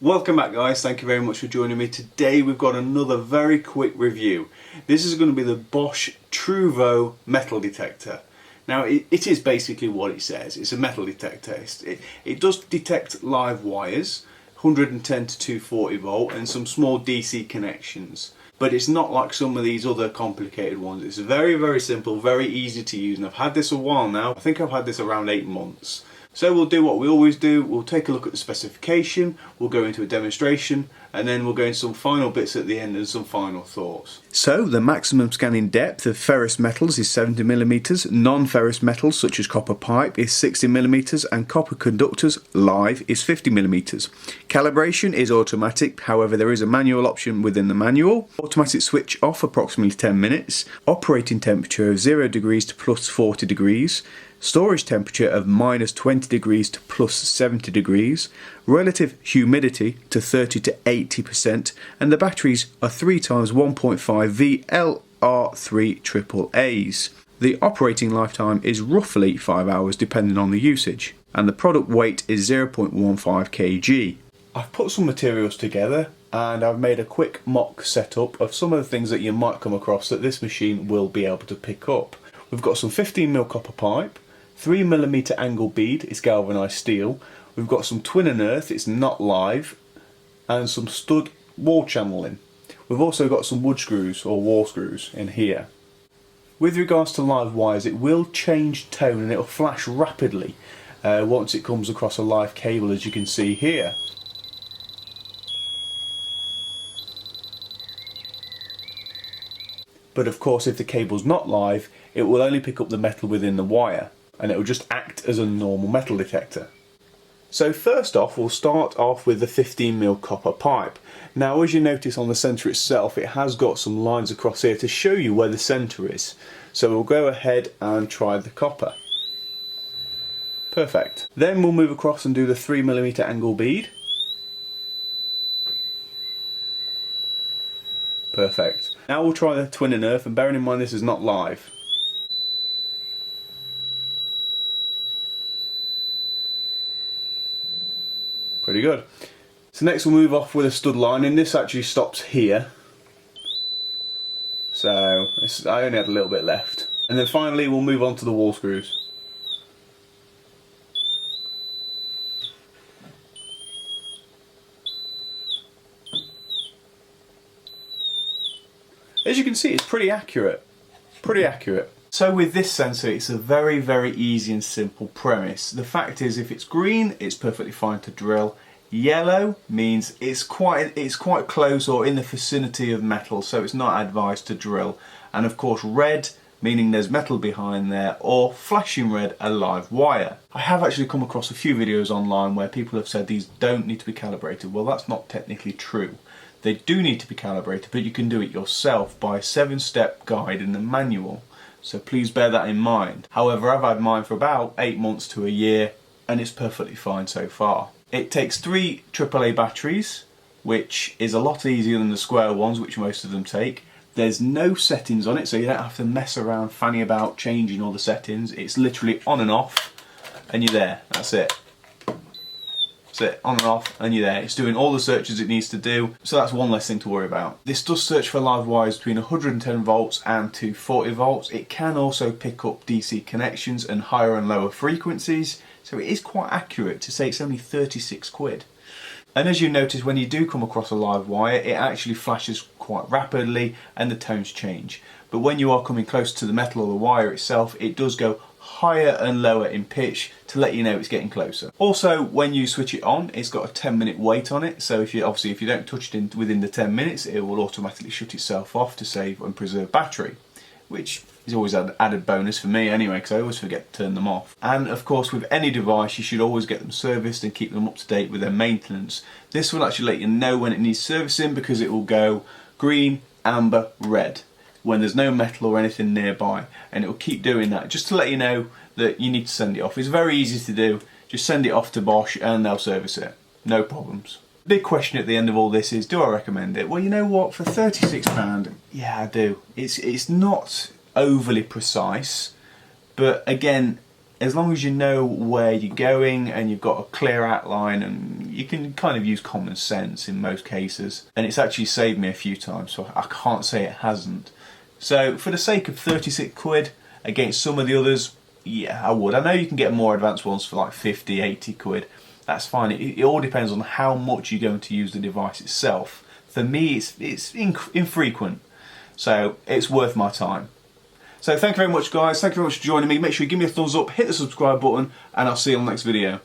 Welcome back guys, thank you very much for joining me. Today we've got another very quick review. This is going to be the Bosch Truvo metal detector. Now it is basically what it says, it's a metal detector. It does detect live wires, 110 to 240 volt and some small DC connections. But it's not like some of these other complicated ones. It's very simple, very easy to use, and I've had this a while now. I think I've had this around 8 months. So we'll do what we always do, we'll take a look at the specification, we'll go into a demonstration, and then we'll go into some final bits at the end and some final thoughts. So the maximum scanning depth of ferrous metals is 70mm, non-ferrous metals such as copper pipe is 60mm, and copper conductors live is 50mm. Calibration is automatic, however there is a manual option within the manual. Automatic switch off approximately 10 minutes. Operating temperature of 0 degrees to plus 40 degrees. Storage temperature of minus 20 degrees to plus 70 degrees, relative humidity to 30 to 80%, and the batteries are 3 times 1.5V LR3 AAAs. The operating lifetime is roughly 5 hours depending on the usage, and the product weight is 0.15 kg. I've put some materials together and I've made a quick mock setup of some of the things that you might come across that this machine will be able to pick up. We've got some 15mm copper pipe, 3mm angle bead, it's galvanised steel. We've got some twin and earth, it's not live, and some stud wall channeling. We've also got some wood screws or wall screws in here. With regards to live wires, it will change tone and it will flash rapidly once it comes across a live cable, as you can see here. But of course, if the cable's not live, it will only pick up the metal within the wire, and it will just act as a normal metal detector. So first off, we'll start off with the 15mm copper pipe. Now as you notice on the centre itself, it has got some lines across here to show you where the centre is. So we'll go ahead and try the copper. Perfect. Then we'll move across and do the 3mm angle bead. Perfect. Now we'll try the twin and earth, and bearing in mind this is not live. Pretty good. So next we'll move off with a stud line, and this actually stops here. So I only had a little bit left. And then finally we'll move on to the wall screws. As you can see, it's pretty accurate. Pretty accurate. So with this sensor, it's a very easy and simple premise. The fact is, if it's green, it's perfectly fine to drill. Yellow means it's quite close or in the vicinity of metal, so it's not advised to drill. And of course red, meaning there's metal behind there, or flashing red, a live wire. I have actually come across a few videos online where people have said these don't need to be calibrated. Well, that's not technically true. They do need to be calibrated, but you can do it yourself by a 7-step guide in the manual. So please bear that in mind. However, I've had mine for about 8 months to a year and it's perfectly fine so far. It takes 3 AAA batteries, which is a lot easier than the square ones, which most of them take. There's no settings on it, so you don't have to mess around, fanny about, changing all the settings. It's literally on and off and you're there, that's it. It on and off and you're there. It's doing all the searches it needs to do, so that's one less thing to worry about. This does search for live wires between 110 volts and 240 volts. It can also pick up DC connections and higher and lower frequencies, so it is quite accurate to say it's only 36 quid. And as you notice, when you do come across a live wire, it actually flashes quite rapidly and the tones change. But when you are coming close to the metal or the wire itself, it does go higher and lower in pitch to let you know it's getting closer. Also, when you switch it on, it's got a 10-minute wait on it, so if you don't touch it within the 10 minutes, it will automatically shut itself off to save and preserve battery, which is always an added bonus for me anyway, because I always forget to turn them off. And of course, with any device, you should always get them serviced and keep them up to date with their maintenance. This will actually let you know when it needs servicing, because it will go green, amber, red when there's no metal or anything nearby, and it will keep doing that just to let you know that you need to send it off. It's very easy to do. Just send it off to Bosch and they'll service it. No problems. Big question at the end of all this is, do I recommend it? Well, you know what, for £36, yeah, I do. It's not overly precise, but again, as long as you know where you're going and you've got a clear outline, and you can kind of use common sense in most cases. And it's actually saved me a few times, so I can't say it hasn't. So for the sake of 36 quid against some of the others, yeah, I would. I know you can get more advanced ones for like 50, 80 quid. That's fine. It all depends on how much you're going to use the device itself. For me, it's infrequent, so it's worth my time. So thank you very much, guys. Thank you very much for joining me. Make sure you give me a thumbs up, hit the subscribe button, and I'll see you on the next video.